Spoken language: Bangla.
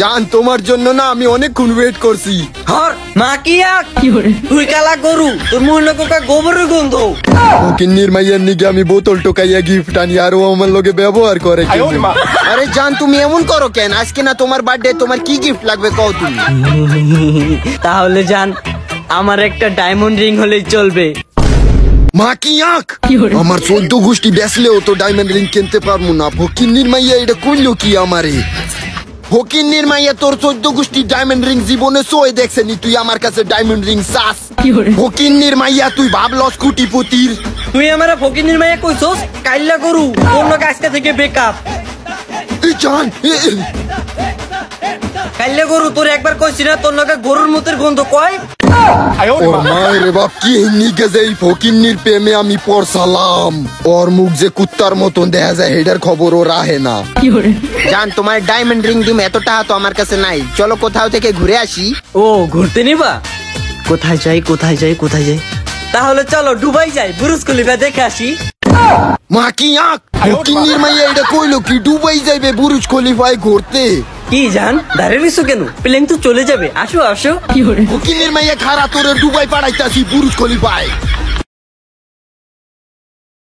জান তোমার জন্য না আমি অনেকক্ষণ ওয়েট করছি। হর মা কি তুই কালা গরু, তোর মুখ কোকা গোবরের গন্ধ। ফকিন্নির মাইয়ার নিকে আমি বোতল টোকাইয়া গিফট আনি আর ও আমার লগে ব্যবহার করে। আরে জান তুমি এমন করো কেন? আজকে না তোমার বার্থডে, তোমার কি গিফট লাগবে কও তুমি? তাহলে জান আমার একটা ডায়মন্ড রিং হলেই চলবে। মা কি আঁক, আমার 14 গোষ্ঠী বেচলেও তো ডায়মন্ড রিং কিনতে পারবো না। ফকিন্নির মাইয়া এটা কইলো কি আমারে? ফকিন্নির মাইয়া তোর 14 গোষ্ঠী ডায়মন্ড রিং জীবনে সোয়ে দেখছেনি, তুই আমার কাছে ডায়মন্ড রিং চাস? ফকিন্নির মাইয়া তুই ভাবলস কোটিপতির? তুই আমার ফকিন্নির মাইয়া কইছস কাইল্লা গরু, অন্য আজকে থেকে বেকআপ। জান কাইল্লা গরু তোর একবার কইছি না তোর লগে গরুর মুতের গন্ধ কয়? ওর মায়ের বাপ কি নিকে যে ফকিন্নির প্রেমে আমি পড়সালাম। ওর মুখ যে কুত্তার মতন দেখা যায়, হেডার খবর ও রাহে না। জান তোমার ডায়মন্ড রিং দিম, এত টাকা তো আমার কাছে নাই, চলো কোথাও থেকে ঘুরে আসি। ও ঘুরতে নিবা? কোথায় যাই কোথায় যাই কোথায় যাই? তাহলে চলো দুবাই যাই, বুরুজ খলিফা দেখে আসি। মা কি আঁক, ফকিন্নির মাইয়া এটা কইলো কি দুবাই যাইবে বুরুজ খলিফায় ঘুরতে? কি জান দাঁড়িয়ে রইছো কেন? প্লেন তো চলে যাবে, আসো আসো। ফকিন্নির মাইয়া খারা তোরে দুবাই পাঠাইতাছি বুরুজ খলিফায়।